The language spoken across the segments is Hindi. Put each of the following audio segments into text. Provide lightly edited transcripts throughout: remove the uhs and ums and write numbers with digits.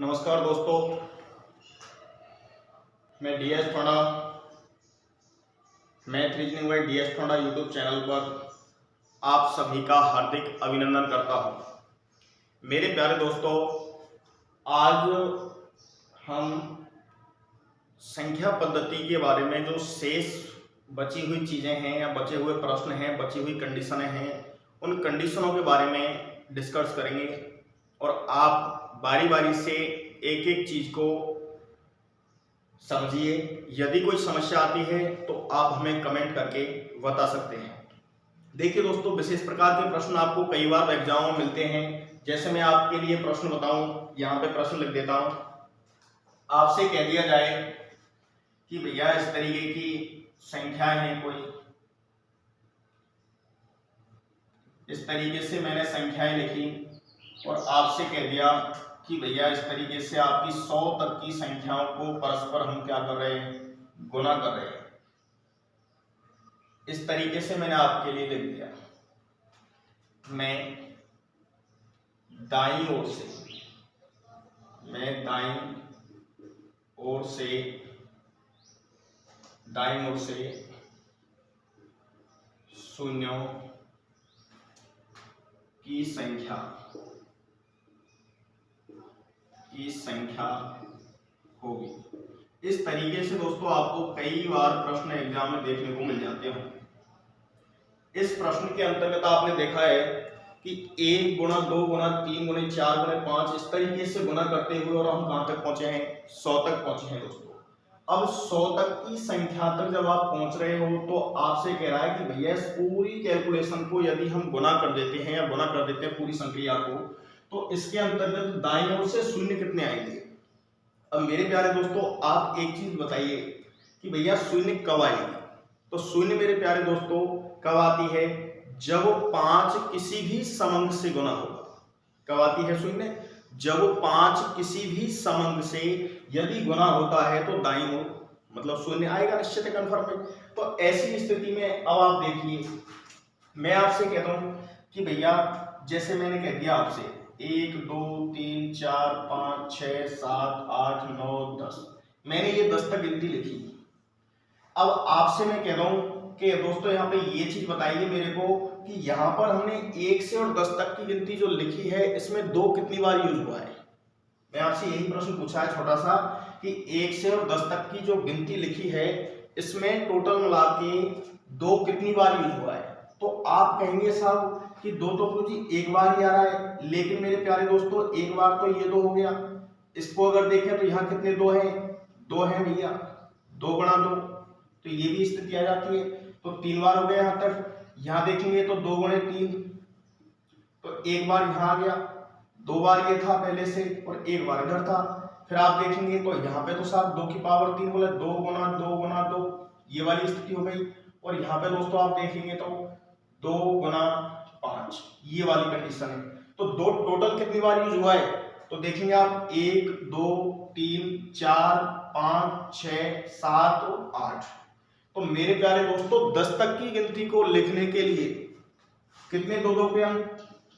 नमस्कार दोस्तों, मैं डीएस ठोडा मैथ रीजनिंग बाय डीएस ठोडा यूट्यूब चैनल पर आप सभी का हार्दिक अभिनंदन करता हूं। मेरे प्यारे दोस्तों, आज हम संख्या पद्धति के बारे में जो शेष बची हुई चीज़ें हैं या बचे हुए प्रश्न हैं, बची हुई कंडीशनें हैं, उन कंडीशनों के बारे में डिस्कस करेंगे और आप बारी बारी से एक एक चीज को समझिए। यदि कोई समस्या आती है तो आप हमें कमेंट करके बता सकते हैं। देखिए दोस्तों, विशेष प्रकार के प्रश्न आपको कई बार एग्जाम में मिलते हैं। जैसे मैं आपके लिए प्रश्न बताऊं, यहाँ पे प्रश्न लिख देता हूं। आपसे कह दिया जाए कि भैया इस तरीके की संख्याएं हैं, कोई इस तरीके से मैंने संख्याएं लिखी और आपसे कह दिया कि भैया इस तरीके से आपकी 100 तक की संख्याओं को परस्पर हम क्या कर रहे हैं, गुना कर रहे हैं। इस तरीके से मैंने आपके लिए लिख दिया। मैं दाईं ओर से शून्यों की संख्या होगी। इस तरीके से दोस्तों आपको कई बार प्रश्न एग्जाम में देखने को मिल जाते हैं। इस प्रश्न के अंतर्गत आपने देखा है कि 1 गुणा 2 गुणा 3 गुणा 4 गुणा 5 इस तरीके से गुना करते हुए और हम कहां तक पहुंचे हैं, 100 तक पहुंचे हैं दोस्तों। अब 100 तक की संख्या तक जब आप पहुंच रहे हो तो आपसे कह रहा है कि भैया इस पूरी कैलकुलेशन को यदि हम गुना कर देते हैं या गुना कर देते हैं पूरी संख्या को, तो इसके अंतर्गत दाईं ओर से शून्य कितने आएंगे। अब मेरे प्यारे दोस्तों, आप एक चीज बताइए कि भैया शून्य कब आएगी। तो शून्य मेरे प्यारे दोस्तों कब आती है, जब 5 किसी भी समंक से गुना होगा। कब आती है शून्य, जब 5 किसी भी समंक से यदि गुना होता है तो दाईं ओर मतलब शून्य आएगा, निश्चित है, कन्फर्म है। तो ऐसी स्थिति में अब आप देखिए, मैं आपसे कहता हूं कि भैया जैसे मैंने कह दिया आपसे 1 2 3 4 5 6 7 8 9 10, मैंने ये 10 तक गिनती लिखी। अब आपसे मैं कह रहा हूं कि दोस्तों यहाँ पे ये चीज बताइए मेरे को कि यहाँ पर हमने 1 से और 10 तक की गिनती जो लिखी है इसमें 2 कितनी बार यूज हुआ है। मैं आपसे यही प्रश्न पूछा है छोटा सा कि 1 से और 10 तक की जो गिनती लिखी है इसमें टोटल मिला के 2 कितनी बार यूज हुआ है। तो आप कहेंगे साहब कि 2 तो जी एक बार ही आ रहा है, लेकिन मेरे प्यारे दोस्तों एक बार तो ये 2 हो गया। इसको अगर देखें तो यहाँ कितने 2 हैं, 2 हैं भैया, 2 गुणा 2, तो ये भी स्थिति आ जाती है। तो 3 बार हो गया यहाँ तक। यहाँ देखेंगे तो 2 गुणे 3, तो एक बार यहाँ आ गया, 2 बार ये था पहले से और एक बार इधर था। फिर आप देखेंगे तो यहाँ पे तो साहब 2 की पावर 3 बोले 2 गुना 2 गुना 2, ये वाली स्थिति हो गई। और यहाँ पे दोस्तों आप देखेंगे तो 2 गुना 5, ये वाली कंडीशन है। तो 2 टोटल कितनी बार यूज हुआ है, तो देखेंगे आप 1 2 3 4 5 6 7 और 8। तो मेरे प्यारे दोस्तों 10 तक की गिनती को लिखने के लिए कितने 2 के अंक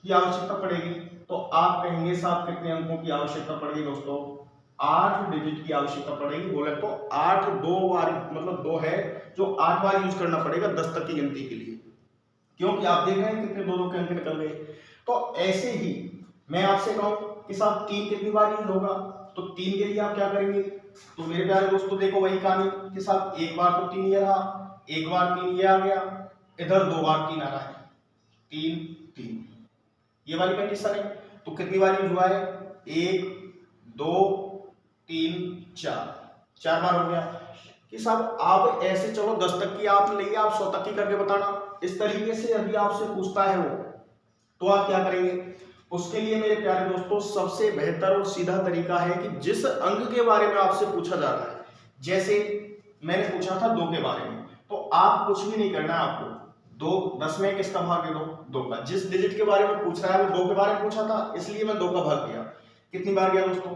की आवश्यकता पड़ेगी। तो आप कहेंगे साहब कितने अंकों की आवश्यकता पड़ेगी दोस्तों, 8 डिजिट की आवश्यकता पड़ेगी। बोले तो 8 2 बार मतलब 2 है जो 8 बार यूज करना पड़ेगा 10 तक की गिनती के लिए, क्योंकि आप देख रहे हैं कितने 2 के अंक निकल गए। तो ऐसे ही मैं आपसे कहूं कि साहब 3 कितनी बार यूज होगा, तो 3 के लिए आप क्या करेंगे। तो मेरे प्यारे दोस्तों देखो वही कहानी कि साहब एक बार तो 3 ये रहा, एक बार 3 ये आ गया, इधर 2 बार 3 आ रहा है, 3 3, ये वाली कंडीशन है। तो कितनी बार यूज हुआ है, 1 2 3 4 बार हो गया। कि साहब आप ऐसे चलो 10 तक की आप लिए, आप 100 तक की करके बताना। इस तरीके से यदि आपसे पूछता है वो, तो आप क्या करेंगे। उसके लिए मेरे प्यारे दोस्तों सबसे बेहतर और सीधा तरीका है कि जिस अंक के बारे में आपसे पूछा जा रहा है, जैसे मैंने पूछा था 2 के बारे में, तो आप कुछ भी नहीं करना है। आपको 2 10 में किसका भाग दे दो, 2 का। जिस डिजिट के बारे में पूछ रहा है वो 2 के बारे में पूछा था, इसलिए मैं 2 का भाग दिया। कितनी बार गया दोस्तों,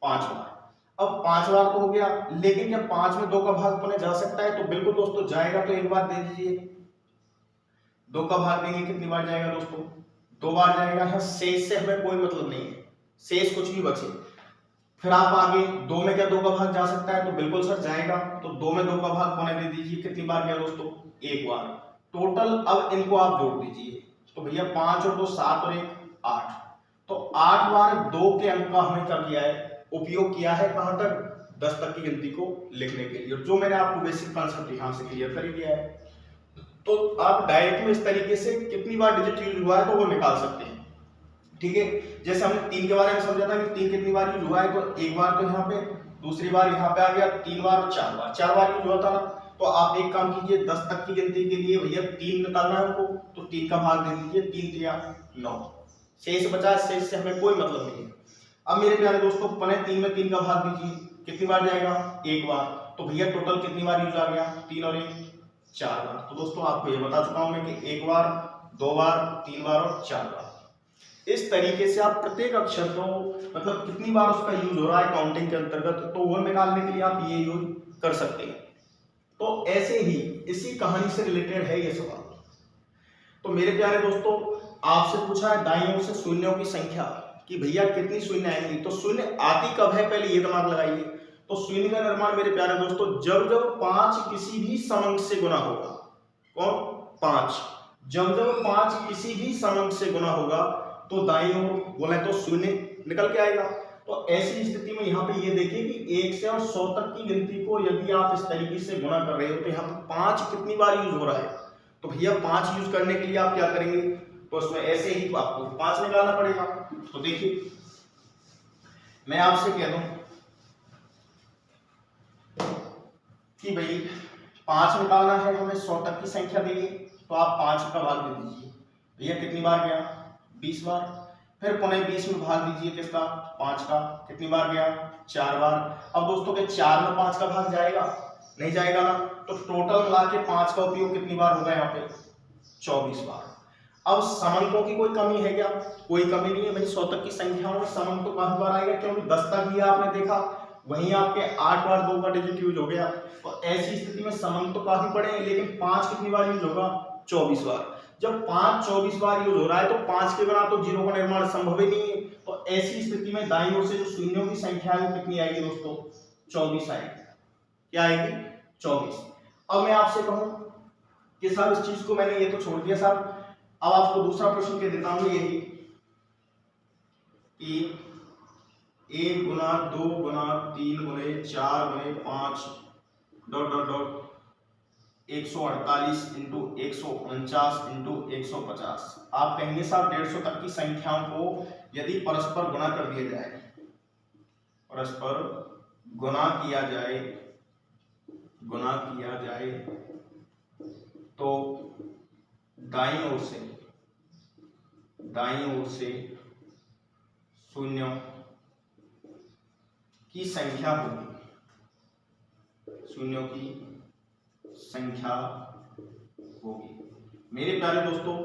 5 बार। अब 5 बार तो हो गया, लेकिन क्या 5 में 2 का भाग अपने जा सकता है, तो बिल्कुल दोस्तों जाएगा। तो एक बार दे दीजिए, 2 का भाग देंगे कितनी बार जाएगा दोस्तों, 2 बार जाएगा। यहाँ शेष से हमें कोई मतलब नहीं है, शेष कुछ भी बचे। फिर आप आगे 2 में क्या 2 का भाग जा सकता है, तो बिल्कुल सर जाएगा। तो 2 में 2 का भाग पौने दे दीजिए, कितनी बार गया दोस्तों, एक बार। टोटल अब इनको आप जोड़ दीजिए, तो भैया 5 और 2 7 और 1 8। तो 8 बार 2 के अंक का हमने क्या किया है, उपयोग किया है, कहां तक, 10 तक की गिनती को लिखने के लिए, जो मैंने आपको बेसिक कॉन्सेप्ट यहां से क्लियर कर दिया है। तो आप डायरेक्ट में इस तरीके से कितनी बार डिजिट यूज हुआ है तो वो निकाल सकते हैं, ठीक है। जैसे हमने 3 के बारे में समझा था कि 3 कितनी बार यूज हुआ है, तो एक बार तो यहाँ पे, दूसरी बार यहाँ पे आ गया, 3 बार और 4 बार, 4 बार यूज हुआ था ना। तो आप एक काम कीजिए, 10 तक की गिनती के लिए भैया 3 निकालना है हमको, तो 3 का भाग दे दीजिए, 3 3 9, शेष बचा, शेष से हमें कोई मतलब नहीं है। अब मेरे प्यारे दोस्तों पने 3 में 3 का भाग दीजिए, कितनी बार जाएगा, एक बार। तो भैया टोटल कितनी बार यूज आ गया, 3 और 1 4 बार। तो दोस्तों आपको ये बता चुका हूं मैं कि एक बार, 2 बार, 3 बार और 4 बार। इस तरीके से आप प्रत्येक अक्षर को, मतलब कितनी बार उसका यूज हो रहा है काउंटिंग के अंतर्गत, तो वो निकालने के लिए आप ये यूज कर सकते हैं। तो ऐसे ही इसी कहानी से रिलेटेड है ये सवाल। तो मेरे प्यारे दोस्तों आपसे पूछा है दाईं ओर से शून्यों की संख्या, कि भैया कितनी शून्य आएंगी, तो शून्य आती कब है, पहले ये दिमाग लगाइए। तो शून्य का निर्माण मेरे प्यारे दोस्तों जब जब 5 किसी भी समंक से गुना होगा, कौन, 5, जब जब 5 किसी भी समंक से गुना होगा तो दाईं ओर बोले तो शून्य निकल के आएगा। तो ऐसी स्थिति में यहाँ पे ये देखिए कि 1 से और 100 तक की गिनती को यदि आप इस तरीके से गुणा कर रहे हो तो यहाँ पे 5 कितनी बार यूज हो रहा है, तो भैया 5 यूज करने के लिए आप क्या करेंगे, तो उसमें ऐसे ही आपको 5 निकालना पड़ेगा। तो देखिए मैं आपसे कह दूं कि भाई 5 निकालना है हमें, 100 तक की संख्या दी है, तो आप 5 का भाग दे दीजिए, भैया कितनी बार गया, 20 बार। फिर पुनः 20 में भाग दीजिए किसका, 5 का, कितनी बार गया, 4 बार। अब दोस्तों के 4 में 5 का भाग जाएगा, नहीं जाएगा ना, तो टोटल मिला के 5 का उपयोग कितनी बार होगा यहाँ पे, 24 बार। अब समंकों की कोई कमी है क्या, कोई कमी नहीं है भाई, 100 तक की संख्याओं में समंक तो काफी बार आएगा, क्योंकि 10 तक ही आपने देखा, वहीं आपके 8 बार 2 का डिजिट यूज हो गया। तो ऐसी स्थिति में समंक तो काफी पड़े हैं, लेकिन 5 कितनी बार यूज होगा, 24 बार। जब 5 24 बार यूज हो रहा है तो 5 के बिना तो जीरो का निर्माण संभव ही नहीं है। तो ऐसी स्थिति में दाईं ओर से जो शून्यों की संख्या है वो कितनी आएगी दोस्तों, 24 आएगी। क्या आएगी, 24। अब मैं आपसे कहूं कि साहब इस चीज को मैंने ये तो छोड़ दिया साहब, अब आपको दूसरा प्रश्न कह देता हूं, यही कि 1 गुना 2 गुना 3 गुने 4 गुने 5 dot dot dot 148 into 149 into 150। आप कहेंगे साहब 150 तक की संख्याओं को यदि परस्पर गुणा कर दिया जाए, परस्पर गुणा किया जाए तो दाईं ओर से शून्यों की संख्या होगी, शून्यों की संख्या होगी। मेरे प्यारे दोस्तों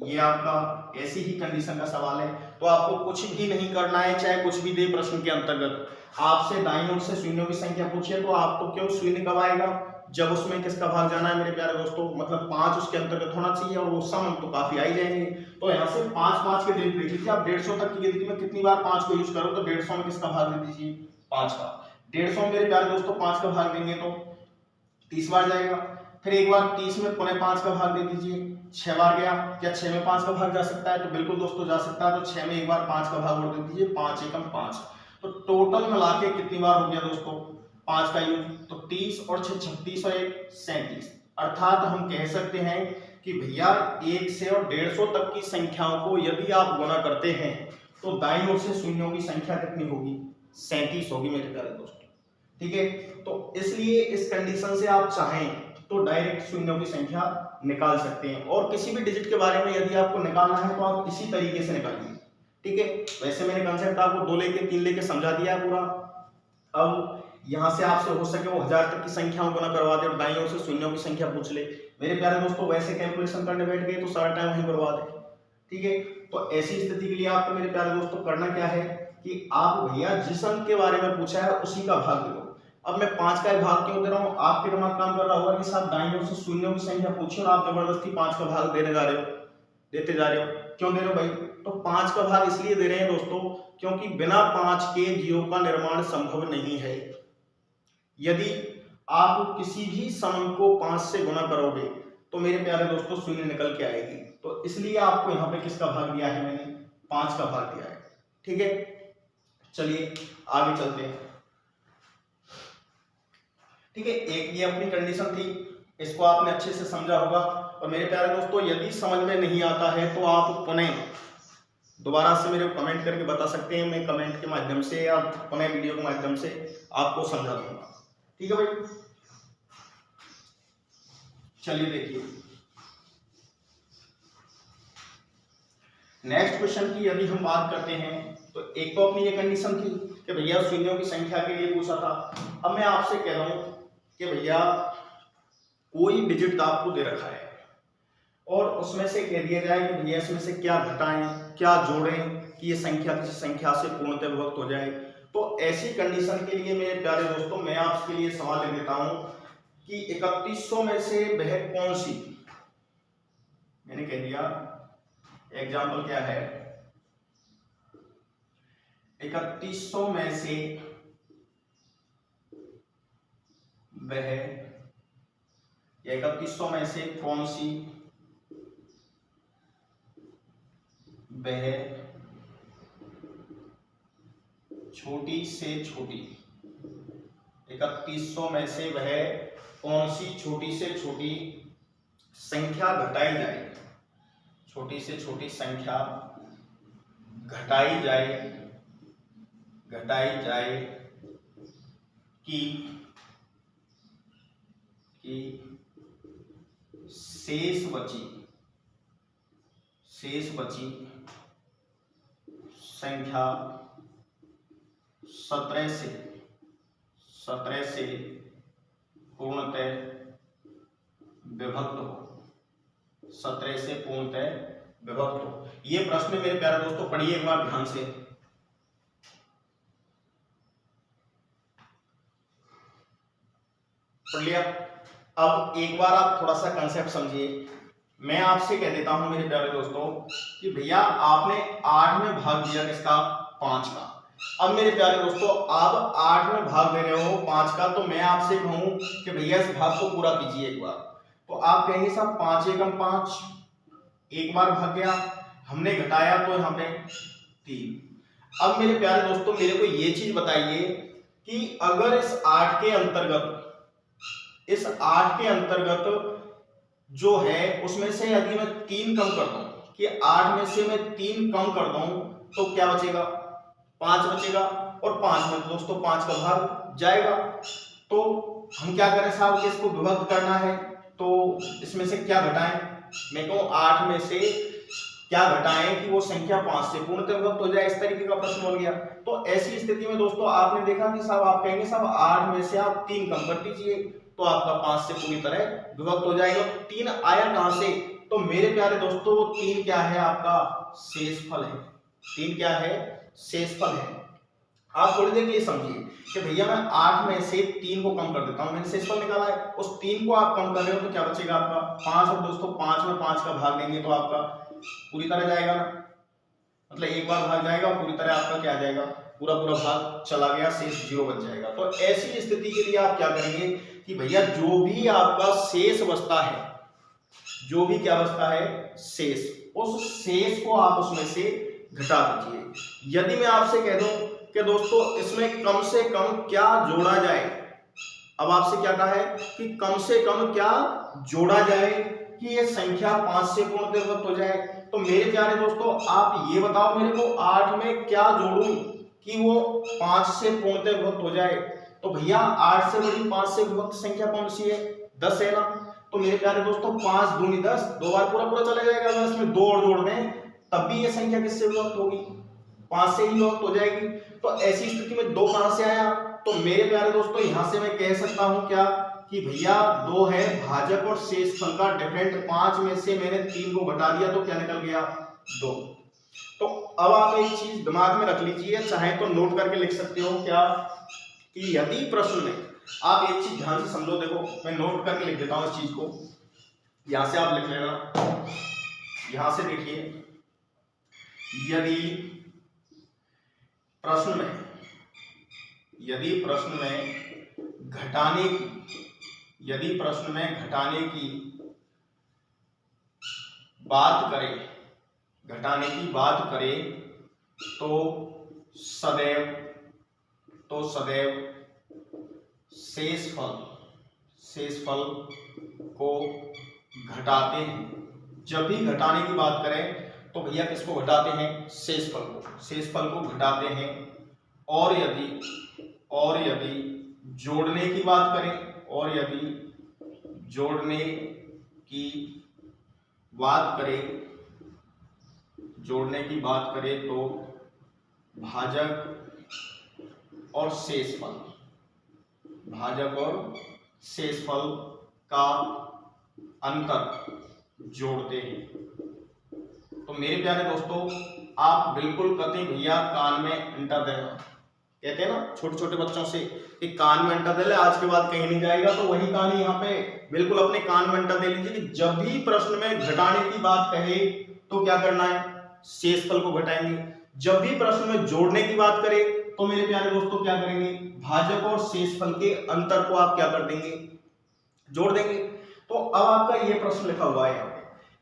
ये आपका ऐसी ही कंडीशन का सवाल है, तो आपको कुछ भी नहीं करना है, चाहे कुछ भी दे प्रश्न के अंतर्गत। आपसे दाईं ओर से शून्यों की संख्या पूछिए तो आपको क्यों शून्य कब आएगा, जब उसमें किसका भाग जाना है मेरे प्यारे दोस्तों, मतलब 5 उसके अंतर्गत होना चाहिए, और वो समंक तो काफी आ ही जाएंगे। तो यहाँ से 5 के डिजिट देख लीजिए आप, 150 तक की गिनती में कितनी बार 5 को यूज करो, तो 150 में किसका भाग दे दीजिए, 5 का। 150 मेरे प्यारे दोस्तों 5 का भाग देंगे तो 30 बार जाएगा। फिर एक बार 30 में पुनः 5 का भाग दे दीजिए, 6 बार गया। क्या 6 में 5 का भाग जा सकता है, तो बिल्कुल दोस्तों जा सकता है। तो 6 में एक बार 5 का भाग और दे दीजिए, 5 एकम 5। तो टोटल मिला के कितनी बार हो गया दोस्तों 5 का यूज, तो 30 और 6 36 और 1 37। अर्थात हम कह सकते हैं कि भैया 1 से और 150 तक की संख्याओं को यदि आप गुणा करते हैं तो दाईं ओर से शून्यों की संख्या कितनी होगी, 37 होगी मेरे प्यारे दोस्तों। ठीक है, तो इसलिए इस कंडीशन से आप चाहें तो डायरेक्ट शून्यों की संख्या निकाल सकते हैं, और किसी भी डिजिट के बारे में यदि आपको निकालना है तो आप इसी तरीके से निकालिए। ठीक है, वैसे मैंने कंसेप्ट आपको 2 लेके 3 लेके समझा दिया है पूरा। अब यहां से आपसे हो सके वो 1000 तक की संख्याओं को ना करवा दे और दाईं ओर से शून्यों की संख्या पूछ ले, मेरे प्यारे दोस्तों वैसे कैलकुलेशन करने बैठ गए तो सारा टाइम वहीं बर्बाद है। ठीक है, तो ऐसी स्थिति के लिए आपको मेरे प्यारे दोस्तों करना क्या है कि आप भैया जिस अंक के बारे में पूछा है उसी का भाग दे दो। अब मैं 5 का भाग क्यों दे रहा हूँ, आपके दिमाग काम कर रहा होगा कि साहब दाईं ओर से शून्यों की संख्या पूछी और आप जबरदस्ती 5 का भाग देने जा रहे हो, देते जा रहे हो। क्यों दे रहे हो भाई? तो 5 का भाग इसलिए दे रहे हैं दोस्तों क्योंकि बिना 5 के जीरो का निर्माण संभव नहीं है। यदि आप किसी भी सम को 5 से गुणा करोगे तो मेरे प्यारे दोस्तों शून्य निकल के आएगी। तो इसलिए आपको यहाँ पे किसका भाग दिया है मैंने? 5 का भाग दिया है। ठीक है, चलिए आगे चलते हैं। ठीक है, एक ये अपनी कंडीशन थी, इसको आपने अच्छे से समझा होगा। और मेरे प्यारे दोस्तों यदि समझ में नहीं आता है तो आप पुनः दोबारा से मेरे को कमेंट करके बता सकते हैं, मैं कमेंट के माध्यम से या पुनः वीडियो के माध्यम से आपको समझा दूंगा। ठीक है भाई, चलिए देखिए नेक्स्ट क्वेश्चन की यदि हम बात करते हैं तो एक तो अपनी ये कंडीशन थी कि भैया शून्यों की संख्या के लिए पूछा था। अब मैं आपसे कह रहा हूं कि भैया कोई डिजिट आपको दे रखा है और उसमें से कह दिया जाए कि भैया इसमें से क्या घटाएं क्या जोड़ें कि ये संख्या किसी संख्या से पूर्णतः विभक्त हो जाए। तो ऐसी कंडीशन के लिए मेरे प्यारे दोस्तों मैं आपके लिए सवाल ले लेता हूं कि 3100 में से वह कौन सी, मैंने कह दिया एग्जाम्पल क्या है, 3100 में से वह 3100 में से कौन सी वह छोटी से छोटी, 3100 में से वह कौन सी छोटी से छोटी संख्या घटाई जाए, छोटी से छोटी संख्या घटाई जाए कि शेष बची संख्या 17 से पूर्णतः विभक्त हो, 17 से पूर्णतः विभक्त हो। ये प्रश्न मेरे प्यारे दोस्तों पढ़िए एक बार ध्यान से। पढ़ लिया? अब एक बार आप थोड़ा सा कंसेप्ट समझिए। मैं आपसे कह देता हूं मेरे प्यारे दोस्तों कि भैया आपने 8 में भाग दिया किसका? 5 का। अब मेरे प्यारे दोस्तों आप 8 में भाग दे रहे हो 5 का, तो मैं आपसे कहूं कि भैया इस भाग को पूरा कीजिए एक बार, तो आप कहेंगे साहब 5 एकम 5, एक बार भाग गया, हमने घटाया तो यहाँ पे 3। अब मेरे प्यारे दोस्तों मेरे को ये चीज बताइए कि अगर इस 8 के अंतर्गत जो है उसमें से यदि मैं 3 कम कर दूं, कि 8 में से मैं 3 कम कर दूं तो क्या बचेगा? 5 बचेगा, और 5 में दोस्तों 5 का भाग जाएगा। तो हम क्या करें साहब कि इसको विभक्त करना है, तो इसमें से क्या घटाएं? मैं कहूं 8 में से क्या घटाएं कि वो संख्या 5 से पूर्णतः विभक्त हो जाए, इस तरीके का प्रश्न बन गया। तो ऐसी स्थिति में दोस्तों आपने देखा कि साहब आप कहेंगे साहब 8 में से आप 3 कम कर दीजिए तो आपका 5 से पूरी तरह विभक्त हो जाएगा। 3 आया कहां से? तो मेरे प्यारे दोस्तों 3 क्या है? आपका शेषफल है। 3 क्या है? शेषफल है। आप थोड़ी देर के लिए समझिए कि भैया मैं 8 में से 3 को कम कर देता हूं, मैंने शेषफल निकाला है, उस 3 को आप कम कर रहे हो तो क्या बचेगा आपका? 5। और दोस्तों 5 में 5 का भाग देंगे तो आपका पूरी तरह जाएगा ना, मतलब एक बार भाग जाएगा और पूरी तरह आपका क्या आ जाएगा? पूरा भाग चला गया, शेष 0 बच जाएगा। तो ऐसी स्थिति के लिए आप क्या करेंगे कि भैया जो भी आपका शेष बचता है, जो भी क्या बचता है? शेष, उस शेष को आप उसमें से घटा दीजिए। यदि मैं आपसे कह दूं कि दोस्तों इसमें कम से कम क्या जोड़ा जाए, अब आपसे क्या कहा है कि कम से कम क्या जोड़ा जाए कि ये संख्या 5 से पूर्णतः विभक्त हो जाए। तो मेरे प्यारे दोस्तों आप ये बताओ मेरे को 8 में क्या जोड़ूं कि वो 5 से पूर्णतः विभक्त हो जाए। तो भैया 8 से बड़ी 5 से विभक्त संख्या कौन सी है? 10 है ना। तो मेरे प्यारे दोस्तों 5 दूनी 10, 2 बार पूरा चला जाएगा। अगर इसमें 2 और जोड़ दें तब भी ये संख्या किससे विभक्त होगी? 5 से ही विभक्त हो जाएगी। तो ऐसी स्थिति में 2 कहां से आया? तो मेरे प्यारे दोस्तों यहां से मैं कह सकता हूं क्या कि भैया 2 है भाजक और शेषफल का डिफरेंट। 5 में से मैंने 3 को घटा दिया तो क्या निकल गया? 2। तो अब आप एक चीज दिमाग में रख लीजिए, चाहे तो नोट करके लिख सकते हो क्या कि यदि प्रश्न में आप एक चीज ध्यान से समझो, देखो मैं नोट करके लिख देता हूं इस चीज को, यहां से आप लिख लेना। यहां से देखिए यदि प्रश्न में घटाने की बात करें तो सदैव शेष फल को घटाते हैं। जब भी घटाने की बात करें तो भैया किसको घटाते हैं? शेष फल को घटाते हैं। और यदि जोड़ने की बात करें तो भाजक और शेष फल का अंतर जोड़ते हैं। तो मेरे प्यारे दोस्तों, आप बिल्कुल कतई भैया कान में अंटा देना, कहते हैं ना छोटे छोटे बच्चों से कि कान में अंटा दे ले, आज के बाद कहीं नहीं जाएगा। तो वही कहानी यहाँ पे बिल्कुल अपने कान में अंटा दे लीजिए कि जब भी प्रश्न में घटाने की बात कहे तो क्या करना है? शेष फल को घटाएंगे। जब भी प्रश्न में जोड़ने की बात करे तो मेरे प्यारे दोस्तों क्या करेंगे? भाजक और शेष फल के अंतर को आप क्या कर देंगे? जोड़ देंगे। तो अब आपका ये प्रश्न लिखा हुआ है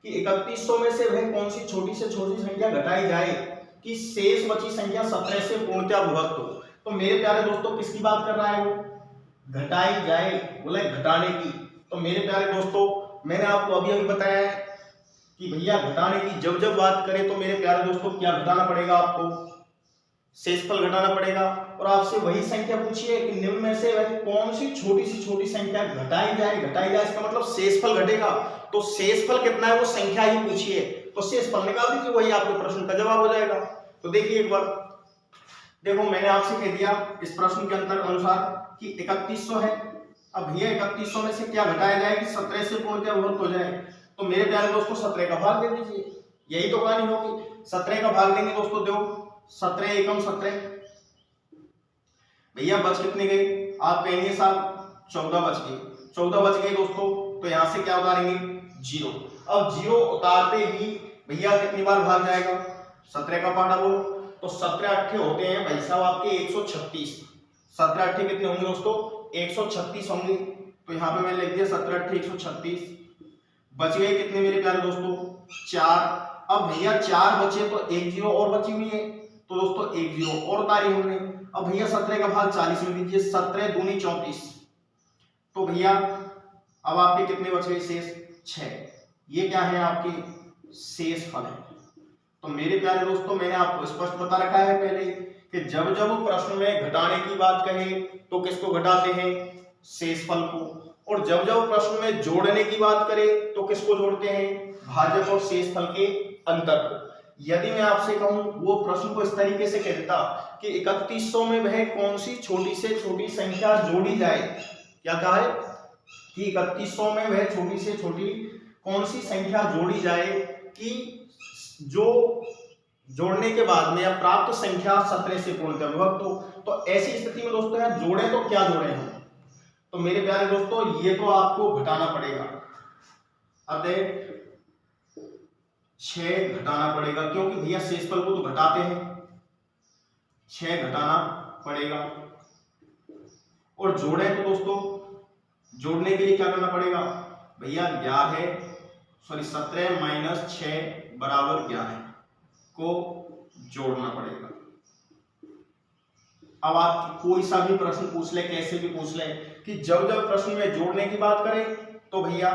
कि 3100 में से वह कौन सी छोटी से छोटी संख्या घटाई जाए कि शेष बची संख्या 17 से पूर्णतया विभक्त हो। तो मेरे प्यारे दोस्तों किसकी बात कर रहा है? वो घटाई जाए, बोले घटाने की। तो मेरे प्यारे दोस्तों, मैंने आपको अभी बताया है कि भैया घटाने की जब बात करें तो मेरे प्यारे दोस्तों क्या घटाना पड़ेगा? आपको शेषफल घटाना पड़ेगा। और आपसे वही संख्या पूछिए कि निम्न में से वह कौन सी छोटी संख्या घटाई जाए, इसका मतलब शेषफल घटेगा। तो शेषफल कितना है वो संख्या ही पूछिए, तो शेषफल निकाल दीजिए, वही आपके प्रश्न का जवाब हो जाएगा। तो देखिए एक बार, देखो मैंने आपसे कह दिया इस प्रश्न के अंतर अनुसार कि 3100 है। अब भैया 3100 में से क्या घटाया जाए कि 17 से पूर्णतया विभक्त हो जाए। तो मेरे प्यारे दोस्तों 17 का भाग दे दीजिए, यही तो कहानी होगी। 17 का भाग देंगे दोस्तों, दो 17 एकम 17, भैया बच कितने गए? आप कहेंगे साहब 14 बच गए। 14 बच गए दोस्तों, तो यहां से क्या उतारेंगे? 0। अब 0 उतारते ही भैया कितनी बार भाग जाएगा? 17 का पहाड़ा बोलो तो 17 अट्ठे होते हैं भाई साहब आपके 136। 17 अट्ठे कितने होंगे दोस्तों? 136 होंगे। तो यहाँ पे मैंने लिख दिया 17 अट्ठे 136। बच गए कितने मेरे प्यारे दोस्तों? 4। अब भैया 4 बचे तो एक 0 और बची हुई है, तो दोस्तों एक 0 और उतारी हमने। अब भैया 17 का भाग 40 में दीजिए, 17 दूनी 34। तो भैया अब आपके कितने बच गए शेष? 6। ये क्या है? आपके शेष फल है। तो मेरे प्यारे दोस्तों, मैंने आपको स्पष्ट बता रखा है पहले कि जब प्रश्न में घटाने की बात कहे तो किसको घटाते हैं? शेष फल को। और जब प्रश्न में जोड़ने की बात करे तो किसको जोड़ते हैं? भाजक और शेष फल के अंतर को। यदि मैं आपसे कहूं वो प्रश्न को इस तरीके से कह देता कि 3100 में वह कौन सी छोटी से छोटी संख्या जोड़ी जाए, क्या कहा है कि 3100 में वह छोटी से छोटी कौन सी संख्या जोड़ी जाए कि जो जोड़ने के बाद में या प्राप्त संख्या 17 से पूर्णतः विभक्त हो। तो ऐसी स्थिति में दोस्तों यार जोड़े तो क्या जोड़े हम? तो मेरे प्यारे दोस्तों ये तो आपको घटाना पड़ेगा, अतः 6 घटाना पड़ेगा, क्योंकि भैया शेषफल को तो घटाते हैं, 6 घटाना पड़ेगा। और जोड़े तो दोस्तों जोड़ने के लिए क्या करना पड़ेगा भैया? 17 माइनस 6 बराबर 11 को जोड़ना पड़ेगा। अब आप कोई सा भी प्रश्न पूछ ले, कैसे भी पूछ ले कि जब प्रश्न में जोड़ने की बात करें तो भैया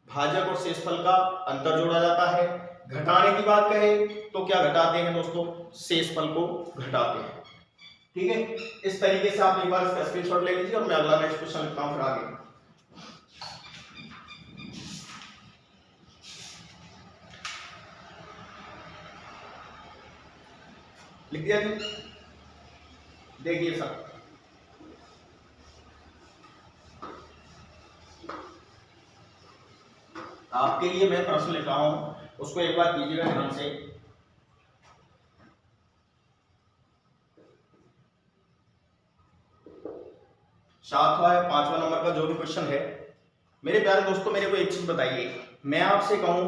भाजक और शेषफल का अंतर जोड़ा जाता है। घटाने की बात कहे तो क्या घटाते हैं दोस्तों? शेषफल को घटाते हैं। ठीक है, इस तरीके से आप एक बार इसका स्क्रीनशॉट ले लीजिए और मैं अगला नेक्स्ट क्वेश्चन लिखता हूं फिर आगे। लिख दिया जी? देखिए सर, आपके लिए मैं प्रश्न लिख रहा हूं, उसको एक बार कीजिएगा ध्यान से। सातवां या 5वां नंबर का जो भी क्वेश्चन है, मेरे प्यारे दोस्तों मेरे को एक चीज बताइए, मैं आपसे कहूं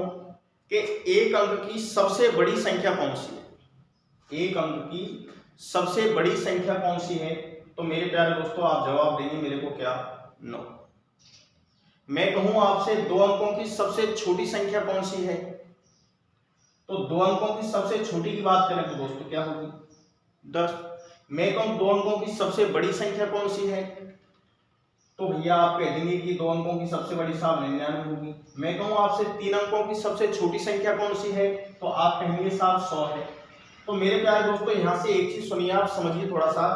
कि एक अंक की सबसे बड़ी संख्या कौन सी है? एक अंक की सबसे बड़ी संख्या कौन सी है? तो मेरे प्यारे दोस्तों आप जवाब देंगे मेरे को क्या? 9। मैं कहूं आपसे 2 अंकों की सबसे छोटी संख्या कौन सी है? तो 2 अंकों की सबसे छोटी की बात करें तो दोस्तों क्या होगी? 10। मैं कहूं 2 अंकों की सबसे बड़ी संख्या कौन सी है? तो भैया आप कह देंगे कि 2 अंकों की सबसे बड़ी साहब 99 होगी। मैं कहूं आपसे 3 अंकों की सबसे छोटी संख्या कौन सी है? तो आप कहेंगे साहब 100 है। तो मेरे प्यारे दोस्तों यहां से एक चीज सुनिए, आप समझिए थोड़ा सा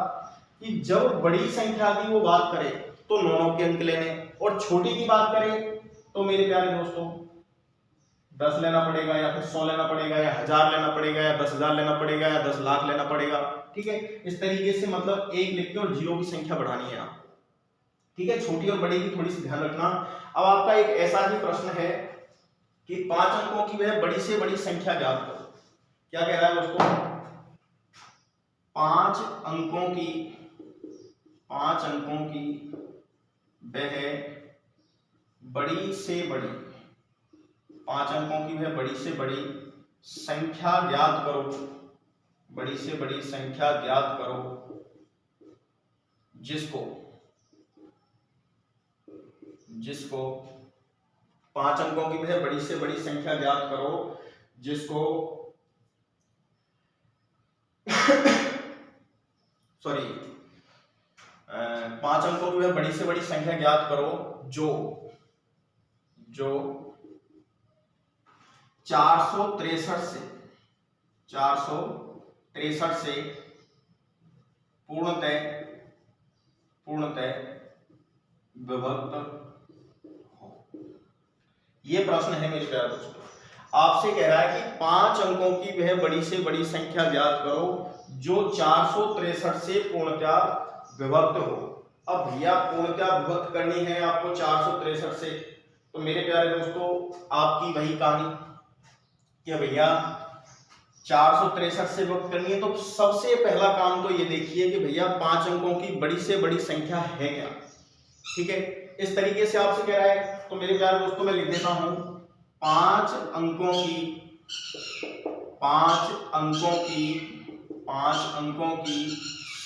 कि जब बड़ी संख्या की वो बात करें तो 9 के अंक लेने, और छोटी की बात करें तो मेरे प्यारे दोस्तों 10 लेना पड़ेगा, या फिर 100 लेना पड़ेगा, या 1000 लेना पड़ेगा, या 10,000 लेना पड़ेगा, या 10 लाख लेना पड़ेगा। ठीक है, इस तरीके से मतलब एक लिख के और जीरो की संख्या बढ़ानी है आप। ठीक है, छोटी और बड़ी की थोड़ी सी ध्यान रखना। अब आपका एक ऐसा ही प्रश्न है कि 5 अंकों की वह बड़ी से बड़ी संख्या ज्ञात करो। क्या कह रहा है दोस्तों? 5 अंकों की वह बड़ी से बड़ी 5 अंकों की वह बड़ी से बड़ी संख्या ज्ञात करो। बड़ी से बड़ी संख्या ज्ञात करो जिसको 5 अंकों की वह बड़ी से बड़ी संख्या ज्ञात करो जिसको सॉरी 5 अंकों की वह बड़ी से बड़ी संख्या ज्ञात करो जो 463 से पूर्णतः विभक्त हो। ये प्रश्न है मेरे प्यारे दोस्तों, आपसे कह रहा है कि 5 अंकों की वह बड़ी से बड़ी संख्या ज्ञात करो जो 463 से पूर्णतः विभक्त हो। अब भैया पूर्णतः विभक्त करनी है आपको 463 से, तो मेरे प्यारे दोस्तों आपकी वही कहानी कि भैया 463 से विभक्त करनी है। तो सबसे पहला काम तो ये देखिए कि भैया 5 अंकों की बड़ी से बड़ी संख्या है क्या। ठीक है, इस तरीके से आपसे कह रहा है, तो मेरे प्यारे दोस्तों मैं लिख देता हूं 5 अंकों की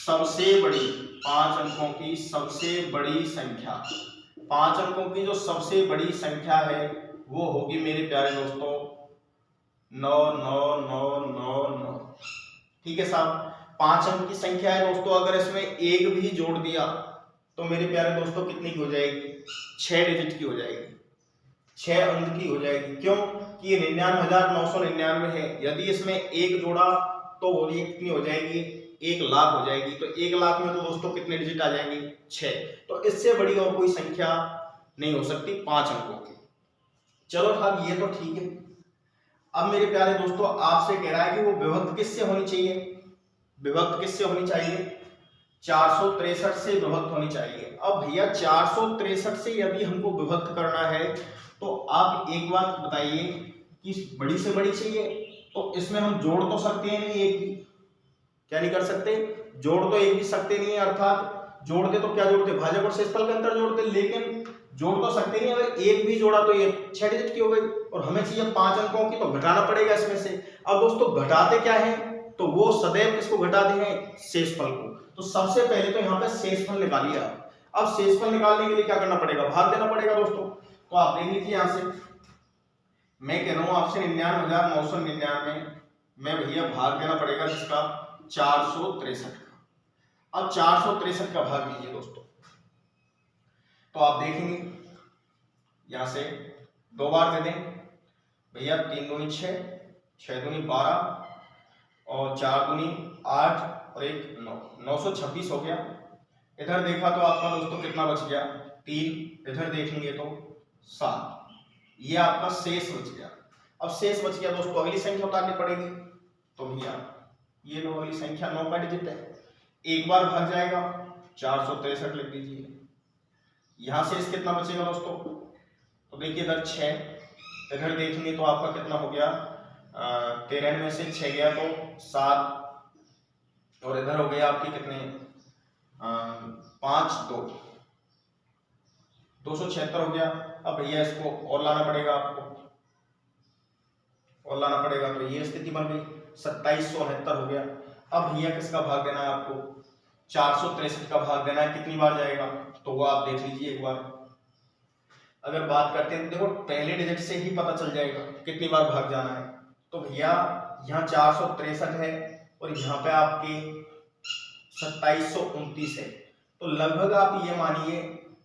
सबसे बड़ी 5 अंकों की सबसे बड़ी संख्या 5 अंकों की जो सबसे बड़ी संख्या है वो होगी मेरे प्यारे दोस्तों 99999। ठीक है साहब, 5 अंक की संख्या है दोस्तों, अगर इसमें एक भी जोड़ दिया तो मेरे प्यारे दोस्तों कितनी की हो जाएगी? 6 डिजिट की हो जाएगी, 6 अंक की हो जाएगी। क्यों कि ये 99,999 है। यदि इसमें एक जोड़ा तो वो ये कितनी हो जाएगी? 1 लाख हो जाएगी। तो 1 लाख में तो दोस्तों कितने डिजिट आ जाएंगे? 6। तो इससे बड़ी और कोई संख्या नहीं हो सकती 5 अंकों की। चलो साहब ये तो ठीक है। अब मेरे प्यारे दोस्तों आपसे कह रहा है कि वो विभक्त किससे होनी चाहिए? विभक्त किससे होनी चाहिए? 463 से विभक्त होनी चाहिए। अब भैया 463 से यदि हमको विभक्त करना है तो आप एक बात बताइए कि बड़ी से बड़ी चाहिए, तो इसमें हम जोड़ तो सकते हैं नहीं एक भी। क्या नहीं कर सकते? जोड़ तो एक भी सकते नहीं है, अर्थात जोड़ते तो क्या जोड़ते? भाजक और शेषफल का अंतर जोड़ते, लेकिन जोड़ तो सकते नहीं। अगर एक भी जोड़ा तो ये 6 डिजिट की हो गई, और हमें चाहिए 5 अंकों की, तो घटाना पड़ेगा इसमें से। अब दोस्तों घटाते क्या है? तो वो सदैव किसको घटाते हैं? शेषफल को। तो सबसे पहले तो यहाँ पे शेषफल निकालिए आप। अब शेषफल निकालने के लिए क्या करना पड़ेगा? भाग देना पड़ेगा दोस्तों। तो आप देख लीजिए यहां से, मैं कह रहा हूं आपसे 99,999 में भैया भाग देना पड़ेगा जिसका 463 का। अब 463 का भाग दीजिए दोस्तों, तो आप देखेंगे यहां से 2 बार दे दें भैया, 3 दूनी 6, 6 दूनी 12 और 4 दूनी 8 और 1 9, 926 हो गया। इधर देखा तो आपका दोस्तों कितना बच गया? 3। इधर देखेंगे तो 7। ये आपका शेष बच गया। अब शेष बच गया दोस्तों, अगली संख्या उतारनी पड़ेगी। तो भैया ये लो अगली संख्या 9 का डिजिट है, एक बार भाग जाएगा, 463 लिख दीजिए। यहां शेष कितना बचेगा दोस्तों? तो देखिए इधर 6, इधर देखेंगे तो आपका कितना हो गया? 13 में से 6 गया तो 7, और इधर हो गया आपके कितने? 5 2 276 हो गया। अब भैया इसको और लाना पड़ेगा आपको, और लाना पड़ेगा, तो ये स्थिति बन गई। 2769 हो गया। अब भैया किसका भाग देना है आपको, 463 का भाग देना है। कितनी बार जाएगा तो वो आप देख लीजिए एक बार। अगर बात करते हैं तो देखो पहले डिजिट से ही पता चल जाएगा कितनी बार भाग जाना है। तो भैया यहाँ 463 है और यहाँ पे आपके 2729 है। तो लगभग आप ये मानिए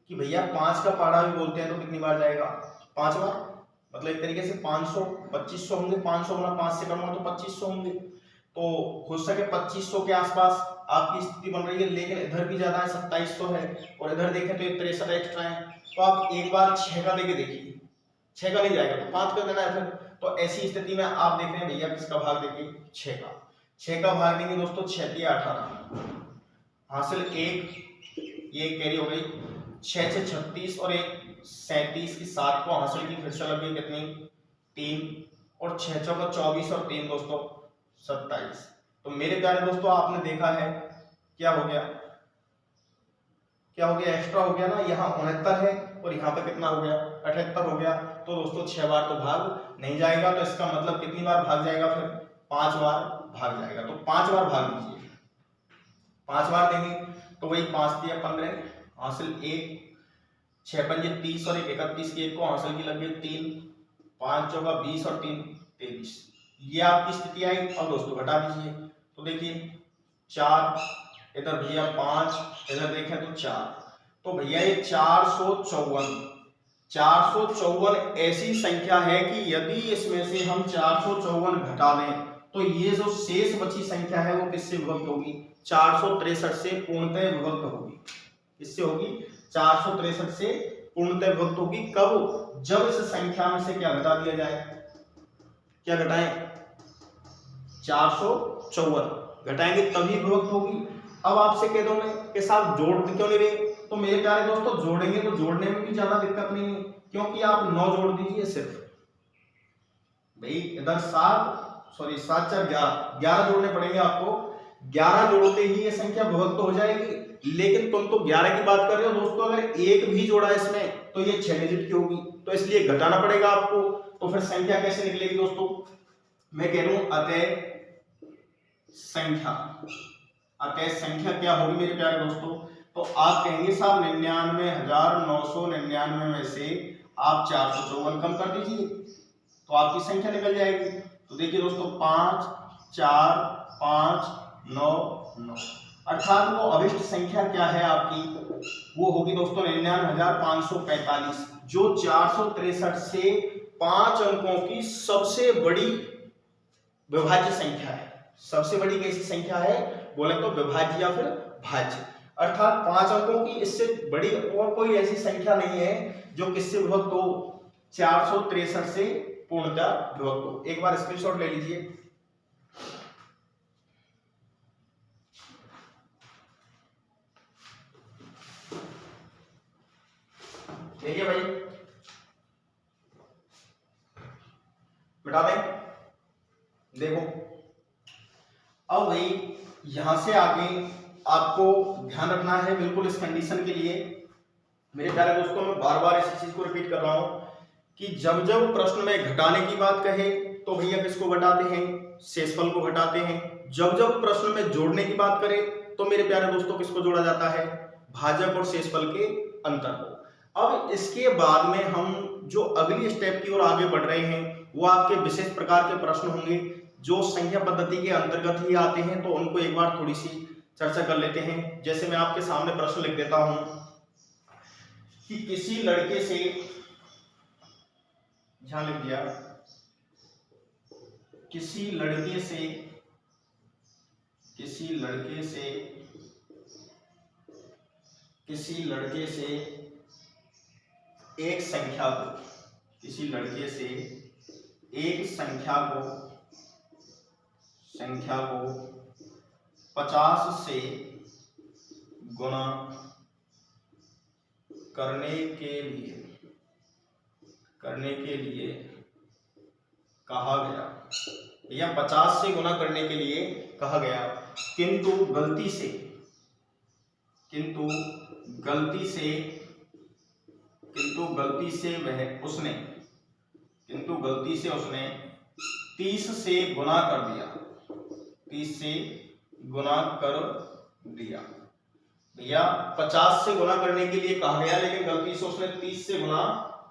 कि भैया 5 का पारा भी बोलते हैं तो कितनी बार जाएगा, 5 बार। मतलब एक तरीके से 500 2500 होंगे, 500 गुना 5 से करूंगा तो 2500 होंगे। तो हो सके 2500 के आसपास आपकी स्थिति बन रही है, लेकिन इधर भी ज्यादा है, 2700 है और इधर देखें तो 63 एक्स्ट्रा है। तो आप एक बार 6 का देके देखिए, 6 का नहीं जाएगा तो 5 का देना है फिर। तो ऐसी स्थिति में आप देख रहे हैं भैया किसका भाग देंगे, 6 का भाग देंगे दोस्तों। 6 × 18 हासिल 1, ये कैरी हो गई, 6 से 36 और 1 37 की 7 को हासिल की, फिर से लग गई कितनी 3 और 6 चौका 24 और 3 दोस्तों 27। तो मेरे प्यारे दोस्तों आपने देखा है क्या हो गया, एक्स्ट्रा हो गया ना, यहाँ 69 है और यहाँ पे कितना हो गया 78 हो गया। तो दोस्तों 6 बार तो भाग नहीं जाएगा, तो इसका मतलब कितनी बार भाग जाएगा फिर, 5 बार भाग जाएगा। तो 5 बार भाग दीजिए, 5 बार देंगे तो वही 5 × 15 हासिल 1, 6 × 5 30 और 1 31 की 1 को हासिल की लग गई 3, 5 चौका 20 और 3 23। ये आपकी स्थिति आई। अब दोस्तों घटा दीजिए तो देखिए 4, इधर भैया 5, इधर देखें तो 4। तो भैया ये 454 ऐसी संख्या है कि यदि इसमें से हम 454 घटा दें तो ये जो शेष बची संख्या है वो किससे विभक्त होगी, 463 से पूर्णतः विभक्त होगी। किससे होगी, 463 से पूर्णतः विभक्त होगी। कब, जब इस संख्या में से क्या घटा दिया जाए, क्या घटाएं, 454 घटाएंगे तभी विभक्त होगी। अब आपसे कह दो मैं कि साहब जोड़ क्यों नहीं रहे, तो मेरे प्यारे दोस्तों जोड़ेंगे तो जोड़ने में भी ज्यादा दिक्कत नहीं है, क्योंकि आप 9 जोड़ दीजिए सिर्फ। भाई इधर 7 4 11 जोड़ने पड़ेंगे आपको। 11 जोड़ते ही ये संख्या विभक्त हो जाएगी। लेकिन तुम तो 11 की बात कर रहे हो दोस्तों, अगर एक भी जोड़ा इसमें तो ये 6 डिजिट की होगी, तो इसलिए घटाना पड़ेगा आपको। तो फिर संख्या कैसे निकलेगी दोस्तों, मैं कह रहा हूं अतः संख्या क्या होगी मेरे प्यारे दोस्तों। तो आप कहेंगे साहब 99,999 में से आप 454 कम कर दीजिए तो आपकी संख्या निकल जाएगी। तो देखिए दोस्तों 5 4 5 9 9, अर्थात वो अभिष्ट संख्या क्या है आपकी, वो होगी दोस्तों 99,545, जो 463 से 5 अंकों की सबसे बड़ी विभाज्य संख्या है। सबसे बड़ी कैसी संख्या है बोले तो विभाज्य या फिर भाज्य, अर्थात 5 अंकों की इससे बड़ी और कोई ऐसी संख्या नहीं है जो किससे विभक्त हो, 463 से पूर्णतः विभक्त हो। एक बार स्क्रीनशॉट ले लीजिए। देखिए भाई मिटा दें, देखो अब भाई यहां से आगे आपको ध्यान रखना है बिल्कुल इस कंडीशन के लिए। मेरे प्यारे दोस्तों मैं बार बार इसी चीज को रिपीट कर रहा हूं कि जब जब प्रश्न में घटाने की बात कहे तो भैया किसको घटाते हैं, शेषफल को घटाते हैं। जब जब प्रश्न में जोड़ने की बात करें तो मेरे प्यारे दोस्तों किसको जोड़ा जाता है, भाजक और शेषफल के अंतर को। अब इसके बाद में हम जो अगली स्टेप की ओर आगे बढ़ रहे हैं वो आपके विशेष प्रकार के प्रश्न होंगे जो संख्या पद्धति के अंतर्गत ही आते हैं, तो उनको एक बार थोड़ी सी चर्चा कर लेते हैं। जैसे मैं आपके सामने प्रश्न लिख देता हूं कि किसी लड़के से, ध्यान लिख दिया, किसी लड़के से एक संख्या को, किसी लड़के से एक संख्या को 50 से गुणा करने के लिए कहा गया, या 50 से गुणा करने के लिए कहा गया, किंतु गलती से उसने 30 से गुणा कर दिया। 30 से गुना कर दिया। भैया 50 से गुना करने के लिए कहा गया, लेकिन गलती से उसने 30 से गुना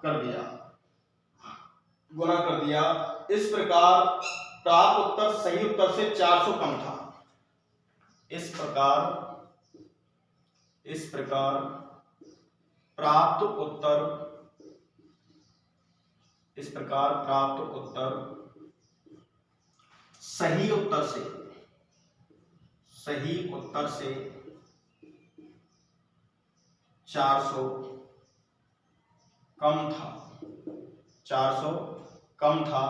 कर दिया। इस प्रकार प्राप्त उत्तर सही उत्तर से 400 कम था। इस प्रकार प्राप्त उत्तर सही उत्तर से 400 कम था।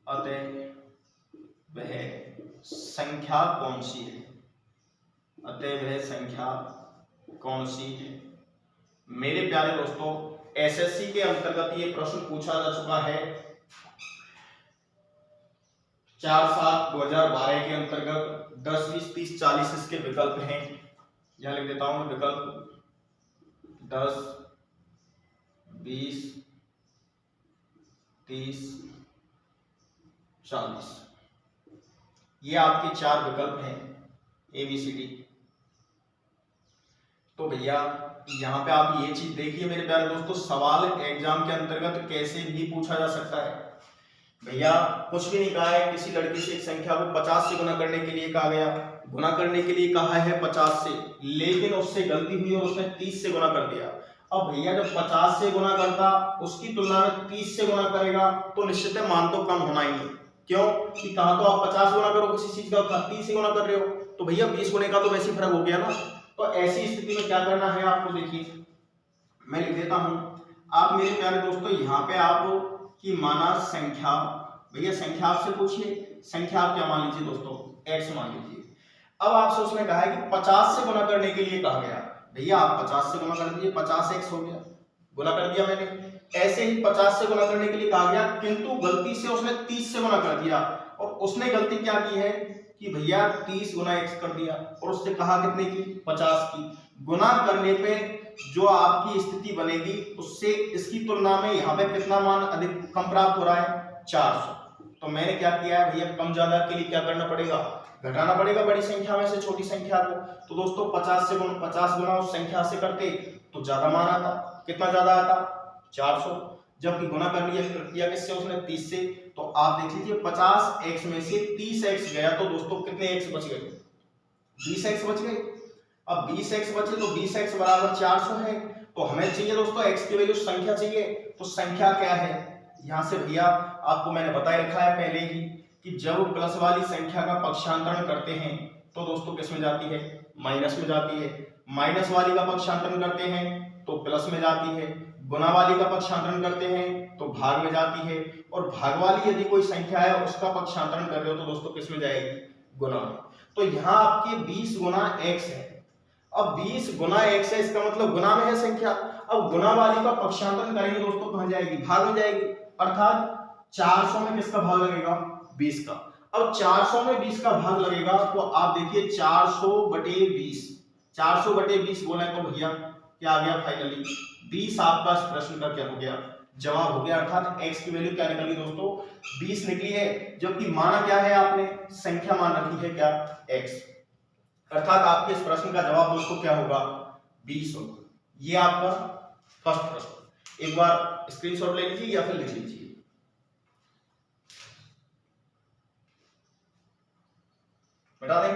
अतः वह संख्या कौन सी है? मेरे प्यारे दोस्तों, एसएससी के अंतर्गत ये प्रश्न पूछा जा चुका है। 4/7/2012 के अंतर्गत 10, 20, 30, 40 इसके विकल्प हैं। यहां लिख देता हूं विकल्प 10, 20, 30, 40। ये आपके 4 विकल्प हैं ABCD। तो भैया यहाँ पे आप ये चीज देखिए मेरे प्यारे दोस्तों, सवाल एग्जाम के अंतर्गत कैसे भी पूछा जा सकता है। भैया कुछ भी नहीं कहा है, किसी लड़की से एक संख्या को 50 से गुना करने के लिए कहा गया, गुना करने के लिए कहा है 50 से, लेकिन उससे गलती हुई और उसने 30 से गुना कर दिया। अब भैया जब 50 से गुना करता उसकी तुलना में 30 से गुना करेगा तो निश्चित है मान तो कम होना ही है। क्यों कि कहा तो आप 50 गुना करो किसी चीज का, 30 से गुना कर रहे हो, तो भैया 20 गुने का तो वैसे फर्क हो गया ना। तो ऐसी स्थिति में क्या करना है आपको, देखिए मैं लिख देता हूं। आप मेरे प्यारे दोस्तों यहाँ पे आप की माना संख्या, भैया संख्या आपसे पूछिए, संख्या आप क्या मान लीजिए दोस्तों, x मान लीजिए। अब आपसे उसने कहा है कि 50 से गुना करने के लिए कहा गया, भैया आप 50 से गुना कर दीजिए, 50x हो गया, गुना कर दिया मैंने। ऐसे ही 50 से गुना करने के लिए कहा गया, किंतु गलती से उसने 30 से गुना कर दिया, और उसने गलती क्या की है कि भैया 30 गुना x कर दिया, और उससे कहा कितने की, 50 की। गुना करने पे जो आपकी स्थिति बनेगी उससे इसकी तुलना में यहाँ पे कितना मान अधिक कम प्राप्त हो रहा है, 400। तो मैंने क्या किया है भैया, कम ज्यादा के लिए क्या करना पड़ेगा, घटाना पड़ेगा बड़ी संख्या में से छोटी संख्या को। तो दोस्तों 50 गुना उस संख्या से करते तो ज्यादा मान आता, कितना ज्यादा आता, 400। जबकि गुना कर लिया किससे उसने, 30 से। तो आप देख लीजिए 50x में से 30x गया तो दोस्तों कितने x बच गए, 20x बच गए। अब 20x बचे तो 20x बराबर 400 है। तो हमें चाहिए दोस्तों x की वैल्यू, संख्या चाहिए। तो संख्या क्या है, यहां से भैया आपको मैंने बता रखा है पहले ही कि जब प्लस वाली संख्या का पक्षांतरण करते हैं तो दोस्तों किस में जाती है, माइनस में जाती है। माइनस वाली का पक्षांतरण करते हैं तो प्लस में जाती है। गुना वाली का पक्षांतरण करते हैं तो भाग में जाती है। और भाग वाली यदि कोई संख्या है उसका पक्षांतरण कर रहे हो तो दोस्तों किस में जाएगी, गुना में। तो यहाँ आपके 20 गुना x है। अब 20 गुना x है, इसका मतलब गुना में है संख्या। अब गुना वाली का पक्षांतरण करेंगे दोस्तों, कहां जाएगी, भाग में जाएगी। अर्थात 400 में किसका भाग लगेगा, 20 का। अब 400 में 20 का भाग लगेगा तो आप देखिए 400/20, 400/20 बोले तो भैया क्या आ गया, फाइनली 20 आपका इस प्रश्न का क्या हो गया, जवाब हो गया। अर्थात x की वैल्यू क्या निकली दोस्तों, 20 निकली है। जबकि माना क्या है आपने, संख्या मान रखी है क्या, x। अर्थात आपके इस प्रश्न का जवाब दोस्तों क्या होगा, 20 होगा। ये आपका फर्स्ट प्रश्न, एक बार स्क्रीनशॉट ले लीजिए या फिर लिख लीजिए। बता दें,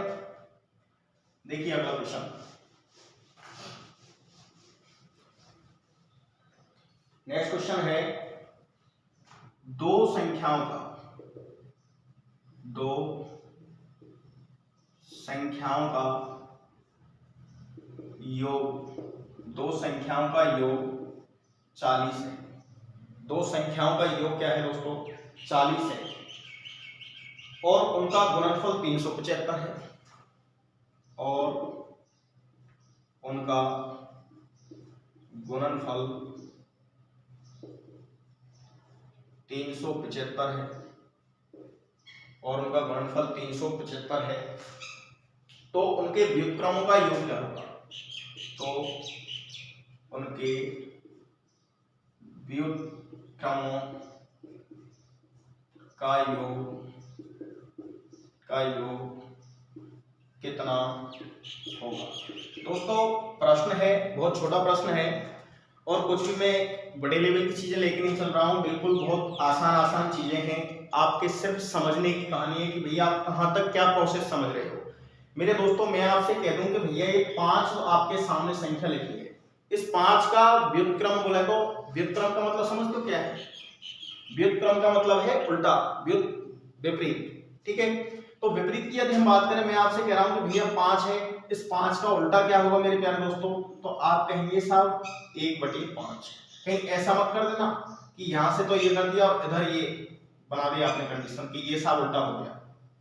देखिए अगला क्वेश्चन। नेक्स्ट क्वेश्चन है, दो संख्याओं का योग, दो संख्याओं का योग 40 है। दो संख्याओं का योग क्या है दोस्तों, 40 है। और उनका गुणनफल 375 है। और उनका गुणनफल 375 है। और उनका गुणनफल 375 है। तो उनके व्युत्क्रमों का योग क्या होगा, तो उनके व्युत्क्रमों का योग का योग कितना होगा। दोस्तों प्रश्न है, बहुत छोटा प्रश्न है और कुछ भी मैं बड़े लेवल की चीजें लेके नहीं चल रहा हूँ, बिल्कुल बहुत आसान चीजें हैं। आपके सिर्फ समझने की कहानी है कि भैया आप कहाँ तक क्या प्रोसेस समझ रहे हो। मेरे दोस्तों मैं आपसे कह दूं कि भैया ये 5 आपके सामने संख्या लिखी है, इस 5 का व्युत्क्रम बोले तो व्युत्क्रम का मतलब समझते हो क्या है? व्युत्क्रम का मतलब है उल्टा, विपरीत, ठीक है। तो विपरीत की यदि हम बात करें, मैं आपसे कह रहा हूं कि भैया 5 है, इस 5 का उल्टा क्या होगा मेरे प्यारे दोस्तों? तो आप कहेंगे साहब 1/5। कहीं ऐसा मत कर देना कि यहां से तो ये कर दिया और इधर ये बना दिया आपने कंडीशन कि ये साहब उल्टा हो गया।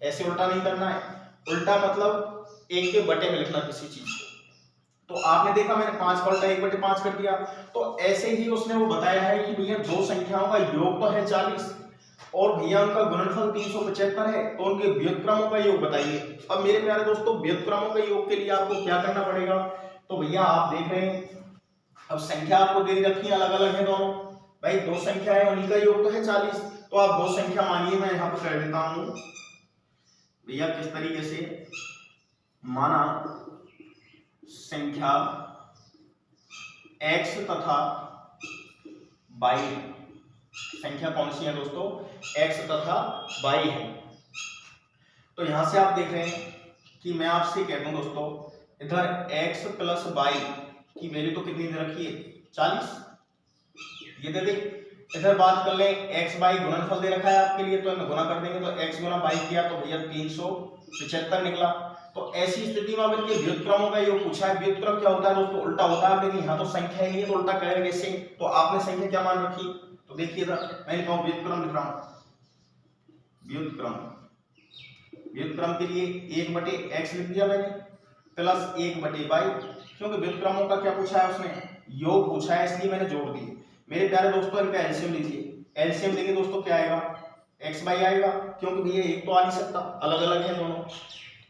ऐसे उल्टा नहीं करना है। उल्टा मतलब 1 के बटे में लिखना किसी चीज को। तो आपने देखा मैंने 5 का उल्टा 1/5 कर दिया। तो ऐसे ही उसने वो बताया है कि भैया दो संख्याओं का योग तो है 40 और भैया उनका गुणनफल 375 है, तो उनके व्युत्क्रमों का योग बताइए। अब मेरे प्यारे दोस्तों व्युत्क्रमों के योग के लिए आपको क्या करना पड़ेगा? तो भैया आप देख रहे हैं अब संख्या आपको दे रखी है, अलग अलग है दोनों, भाई दो संख्या है उन्हीं का योग तो है 40। तो आप दो संख्या मानिए, मैं यहाँ पर कर देता हूं भैया किस तरीके से। माना संख्या x तथा y, संख्या कौन सी है दोस्तों? x तथा y है। तो यहां से आप देख रहे हैं कि मैं आपसे कह दूं दोस्तों, इधर x प्लस y की वैल्यू तो कितनी दे रखी है? 40, ये दे दे। इधर बात कर लें x y गुणनफल दे रखा है आपके लिए, तो हम गुणा कर देंगे, तो x गुना y किया तो भैया 375 निकला। तो ऐसी स्थिति में अब इनके व्युत्क्रमों का योग पूछा है। व्युत्क्रम क्या होता है दोस्तों? उल्टा होता है, लेकिन यहाँ तो संख्या ही नहीं है तो उल्टा करेगा कैसे? तो आपने संख्या क्या मान रखी? तो देखिए इधर मैं लिखा हूं व्युत्क्रम, लिख रहा हूं व्युत्क्रम। व्युत्क्रम के लिए 1/x लिख दिया मैंने प्लस 1/y, क्योंकि व्युत्क्रमों का क्या पूछा है उसने? योग पूछा है, इसलिए मैंने जोड़ दिए। मेरे प्यारे दोस्तों इनका एलसीएम लीजिए। एलसीएम लेंगे दोस्तों क्या आएगा? x y आएगा, क्योंकि भैया एक तो आ नहीं सकता, अलग अलग है दोनों।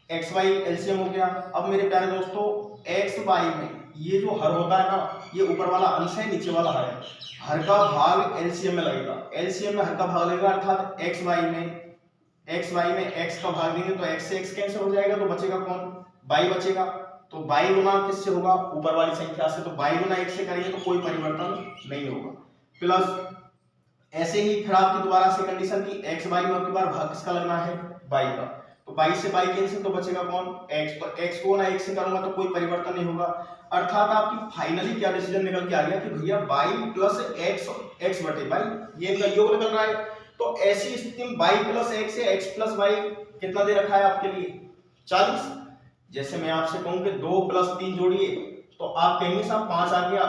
एक्स वाई एलसीएम हो गया। अब मेरे प्यारे दोस्तों एक्स वाई में ये जो हर होता है ना, ये ऊपर वाला अंश है, नीचे वाला हर है, हर का भाग एलसीएम में लगेगा। एलसीएम में हर का भाग लगेगा, अर्थात एक्स वाई में एक्स का भाग देंगे तो एक्स से एक्स कैंसिल हो जाएगा, तो बचेगा कौन? वाई बचेगा। तो वाई गुना किससे होगा? ऊपर वाली संख्या से। तो वाई गुना एक से करेंगे तो कोई परिवर्तन नहीं होगा। प्लस ऐसे ही फिर आपकी दोबारा से कंडीशन की एक्स वाई में आपके बार भाग किसका लगना है? वाई का। तो y से y कैंसिल, तो बचेगा कौन? x। तो x को ना x से करूंगा तो कोई परिवर्तन नहीं होगा। अर्थात आपकी फाइनली क्या डिसीजन निकल के आ गया कि भैया y प्लस x बटे y, ये इनका योग निकल रहा है। तो ऐसी स्थिति में y प्लस x से x प्लस y कितना दे रखा है आपके लिए? 40। जैसे मैं आपसे कहूं कि 2 प्लस 3 जोड़िए, तो आप कहेंगे साहब 5 आ गया,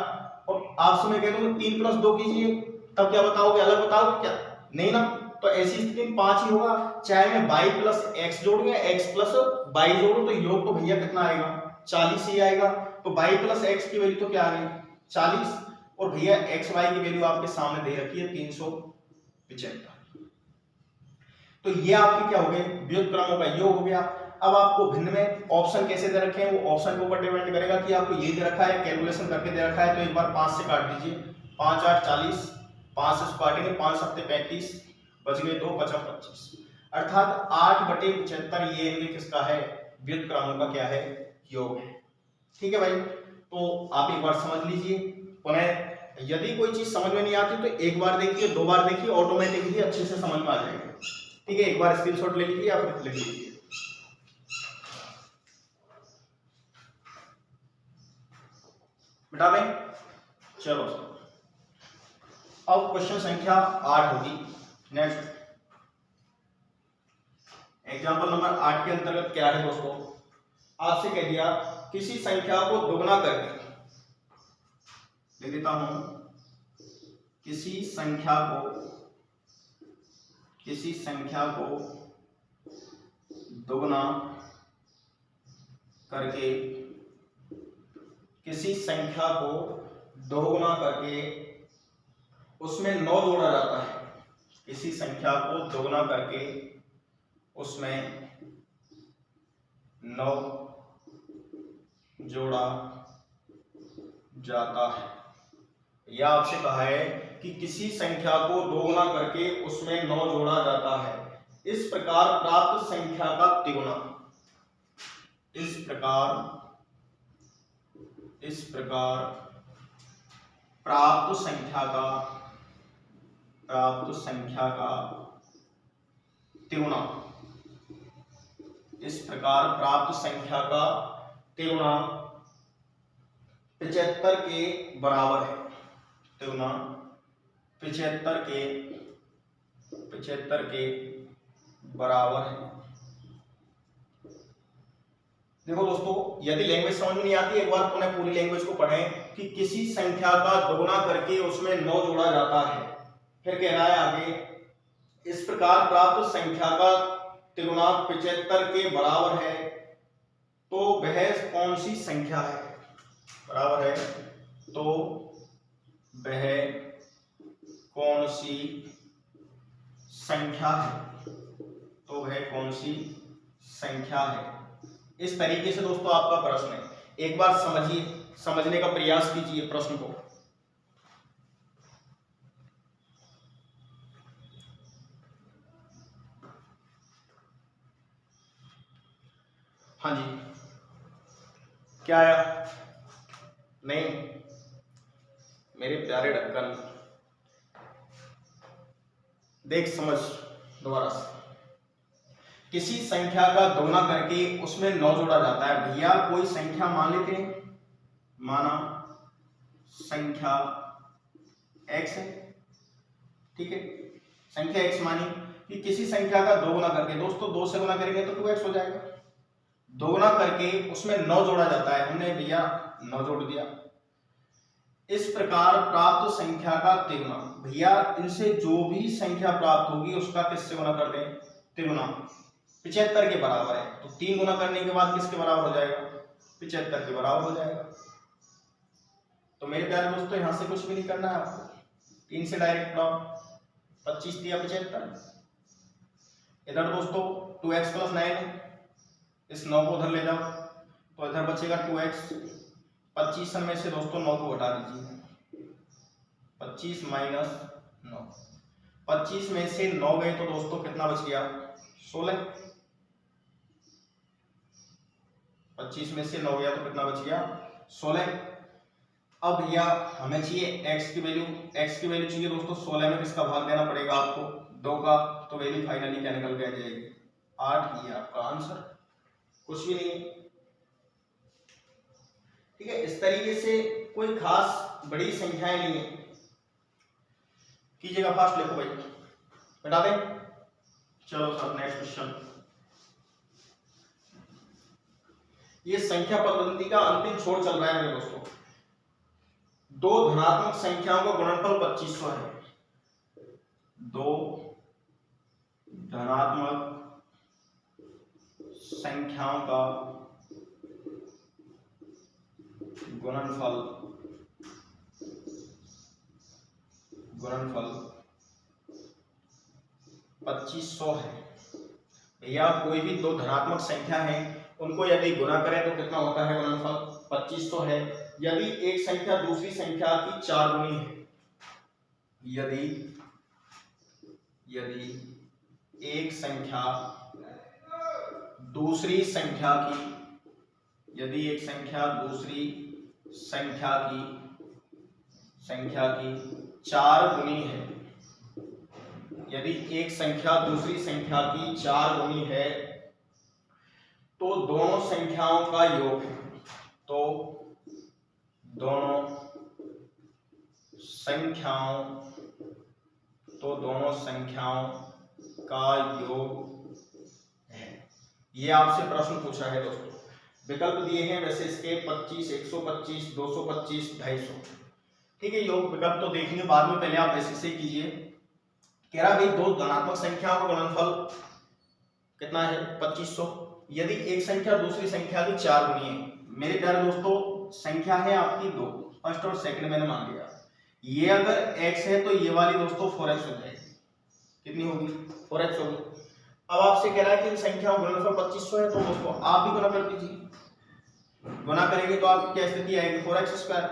और आपसे मैं कह दूं 3 प्लस 2 कीजिए, तब क्या बताओगे? अलग बताओगे क्या? नहीं ना। तो ऐसी स्थिति में 5 ही होगा, चाहे मैं y प्लस x जोड़ूं या x प्लस y जोड़ूं, तो योग तो भैया कितना आएगा? 40 ही आएगा। तो y प्लस x की वैल्यू तो क्या आ गई? 40, और भैया x y की वैल्यू आपके सामने दे रखी है 375। तो ये आपके क्या हो गए? व्युत्क्रमों का योग हो गया। अब आपको भिन्न में ऑप्शन कैसे दे रखे हैं, वो ऑप्शन के ऊपर डिपेंड करेगा कि आपको ये दे रखा है, कैलकुलेशन करके दे रखा है, तो एक बार 5 से काट दीजिए। 5 8 40, 5 से काटेंगे 5 7 35, बच गए 2 5 25, अर्थात 8/75 ये इनके किसका है? व्युत्क्रमों का क्या है? योग है। ठीक है भाई, तो आप एक बार समझ लीजिए। पुनः यदि कोई चीज समझ में नहीं आती तो एक बार देखिए, 2 बार देखिए, ऑटोमेटिकली अच्छे से समझ में आ जाएगा। ठीक है, एक बार स्क्रीनशॉट ले लीजिए या फिर लिख लीजिए। बेटा भाई चलो, अब क्वेश्चन संख्या 8 होगी। नेक्स्ट एग्जांपल नंबर 8 के अंतर्गत क्या है दोस्तों? आपसे कह दिया किसी संख्या को दोगुना करके, लिख देता हूं, किसी संख्या को दोगुना करके, किसी संख्या को दोगुना करके उसमें 9 जोड़ा जाता है। किसी संख्या को दोगुना करके उसमें 9 जोड़ा जाता है। यह आपसे कहा है कि किसी संख्या को दोगुना करके उसमें 9 जोड़ा जाता है। इस प्रकार प्राप्त संख्या का तिगुना, इस प्रकार प्राप्त संख्या का तिगुना, इस प्रकार प्राप्त संख्या का तिगुना 75 के बराबर है। तिगुना 75 के बराबर है। देखो दोस्तों, यदि लैंग्वेज समझ में नहीं आती, एक बार पुनः पूरी लैंग्वेज को पढ़ें कि किसी संख्या का दोगुना करके उसमें 9 जोड़ा जाता है। फिर कह रहा है आगे, इस प्रकार प्राप्त संख्या का तिगुना 75 के बराबर है, तो वह कौन सी संख्या है? बराबर है तो वह कौन सी संख्या है? तो वह कौन सी संख्या है? इस तरीके से दोस्तों आपका प्रश्न है। एक बार समझिए, समझने का प्रयास कीजिए प्रश्न को। हाँ जी, क्या आया? नहीं, मेरे प्यारे ढक्कन, देख समझ दोबारा से। किसी संख्या का दोगुना करके उसमें 9 जोड़ा जाता है। भैया कोई संख्या मान लेते हैं, माना संख्या x है, ठीक है, संख्या x मानी कि किसी संख्या का दोगुना करके, दोस्तों 2 से गुना करेंगे तो 2x हो जाएगा। दोगुना करके उसमें 9 जोड़ा जाता है, हमने भैया 9 जोड़ दिया। इस प्रकार प्राप्त संख्या का तिगुना, भैया इनसे जो भी संख्या प्राप्त होगी उसका किससे गुना कर दें? तिगुना 75 के बराबर है, तो 3 गुना करने के बाद किसके बराबर हो जाएगा? 75 के बराबर हो जाएगा। तो मेरे प्यारे दोस्तों, यहां से कुछ भी नहीं करना है आपको, 3 से डायरेक्ट लाओ, 25 दिया 75। इधर दोस्तों 2x + 9 है, इस 9 को उधर ले जाओ तो इधर बचेगा 2x। 25 में से दोस्तों 9 को हटा दीजिए, 25 - 9। 25 में से 9 गए तो दोस्तों कितना बच गया? 16। 25 में से 9 गया तो कितना बच गया? 16। अब भैया हमें चाहिए x की वैल्यू, x की वैल्यू चाहिए दोस्तों 16 में किसका भाग देना पड़ेगा आपको? 2 का, तो वैल्यू फाइनली क्या निकल के आ जाएगी? 8। ये आपका आंसर, कुछ भी नहीं, ठीक है। इस तरीके से कोई खास बड़ी संख्याएं नहीं है। कीजिएगा फास्ट, लिखो भाई, बता दें। चलो सर नेक्स्ट क्वेश्चन। ये संख्या पद्धति का अंतिम छोर चल रहा है मेरे दोस्तों। 2 धनात्मक संख्याओं का गुणनफल 2500 है। 2 धनात्मक संख्याओं का गुणनफल 2500 है। भैया कोई भी 2 धनात्मक संख्या है, उनको यदि गुणा करें तो कितना होता है? गुणनफल 2500 है। यदि एक संख्या दूसरी संख्या की 4 गुनी है, यदि एक संख्या दूसरी संख्या की, यदि एक संख्या दूसरी संख्या की 4 गुनी है, यदि एक संख्या दूसरी संख्या की 4 गुनी है, तो दोनों संख्याओं का योग है। तो दोनों संख्याओं का योग है। ये आपसे प्रश्न पूछा है दोस्तों। विकल्प दिए हैं वैसे इसके 25, 125, 225, 250, ठीक है। योग विकल्प तो देखेंगे बाद में, पहले आप बेसिक से कीजिए। कह रहा भाई 2 धनात्मक संख्याओं का गुणनफल कितना है? 2500। यदि एक संख्या दूसरी संख्या की 4 गुनी है। मेरे प्यारे दोस्तों, संख्या है आपकी 2, फर्स्ट और सेकंड मैंने मान लिया। ये अगर x है तो ये वाली दोस्तों 4x हो जाएगी। कितनी होगी? 4x होगी। अब आपसे कह रहा है कि इन संख्याओं का गुणनफल 2500 है, तो दोस्तों आप भी गुणा कर दीजिए। गुणा करेंगे तो आपकी क्या स्थिति आएगी? 4x²।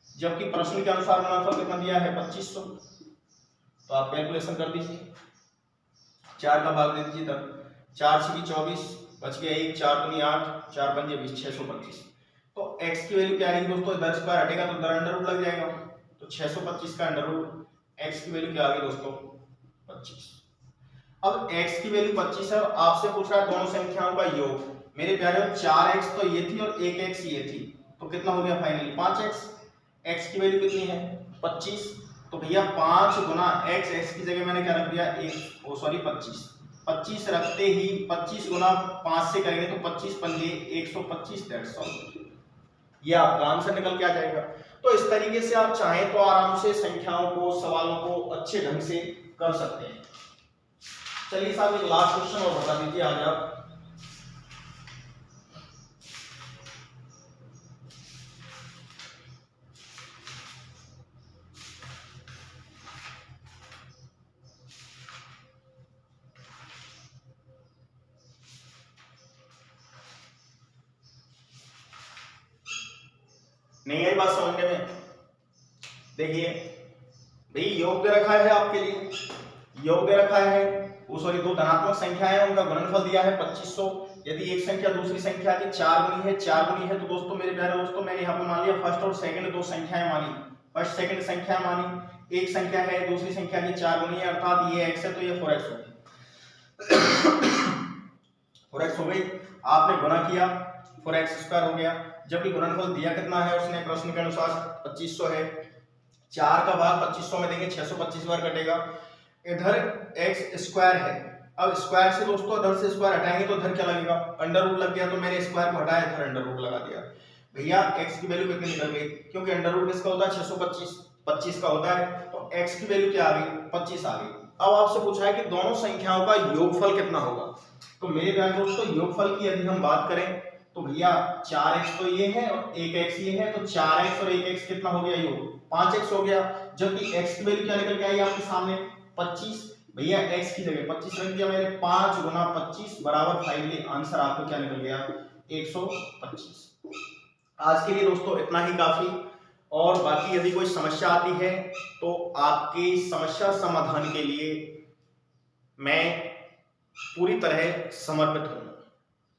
जबकि प्रश्न के अनुसार गुणनफल कितना दिया है? 2500। तो आप कैलकुलेशन कर दीजिए। 4 का भाग दे दीजिए 10, 4 से 24 बच गया 1, 4 दूनी 8, 4 पंजे 20, 625। तो x की वैल्यू क्या आएगी दोस्तों, इधर स्क्वायर हटेगा तो इधर अंडर रूट लग जाएगा, तो 625 का अंडर रूट, x की वैल्यू क्या आ गई दोस्तों 25। अब x की वैल्यू 25 है और आपसे पूछ रहा है दोनों संख्याओं का योग। मेरे प्यारे 4x तो ये थी और 1x ये थी, तो कितना हो गया फाइनली 5x। x की वैल्यू कितनी है 25, तो भैया 5 गुना x, x की जगह मैंने क्या रख दिया 25 रखते ही 25 गुना 5 से करेंगे तो 25 पंजे 125, दैट्स ऑल। ये आपका आंसर निकल के आ जाएगा। तो इस तरीके से आप चाहें तो आराम से संख्याओं को, सवालों को अच्छे ढंग से कर सकते हैं। चलिए साहब एक लास्ट क्वेश्चन और बता दीजिए आज आप। नहीं आई बात समझने में? देखिए भाई योग दे रखा है आपके लिए, योग दे रखा है, वो सॉरी दो धनात्मक संख्या है, उनका गुणनफल दिया है 2500। यदि एक संख्या दूसरी संख्या की 4 गुनी है तो दोस्तों मेरे प्यारे दोस्तों मैंने यहाँ पे मान लिया फर्स्ट और सेकंड दो संख्याएं मानी, फर्स्ट सेकंड संख्या मानी, एक संख्या है दूसरी संख्या की 4 गुनी है, अर्थात ये x है तो ये 4x हो गई 4x हो गई। आपने गुणा किया 4x स्क्वायर हो गया, जबकि गुणनफल दिया कितना है उसने प्रश्न के अनुसार 2500 है, 4 का भाग 2500 में देंगे 625 बार कटेगा, इधर x स्क्वायर है। अब स्क्वायर से दोस्तों इधर से स्क्वायर हटाएंगे तो इधर क्या लगेगा अंडर रूट लग गया, तो मैंने स्क्वायर को हटाया इधर अंडर रूट लगा दिया। भैया x की वैल्यू कितनी निकल गई, क्योंकि अंडर रूट किसका होता है 625, 25 का होता है, तो x की वैल्यू क्या आ गई 25 आ गई। अब आपसे पूछा है कि दोनों संख्याओं का योगफल कितना होगा, तो मेरे प्यारे दोस्तों योगफल की यदि हम बात करें तो भैया 4x तो ये है और 1x ये है, तो 4x और 1x कितना हो गया योग 5x हो गया, जबकि x की वैल्यू क्या निकल के आई आपके सामने 25। भैया x की जगह 25 रख दिया मैंने, 5 गुना 25 बराबर फाइनली आंसर आपको क्या निकल गया 125। आज के लिए दोस्तों इतना ही काफी, और बाकी यदि कोई समस्या आती है तो आपकी समस्या समाधान के लिए मैं पूरी तरह समर्पित हूं।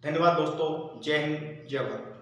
धन्यवाद दोस्तों, जय हिंद जय भारत।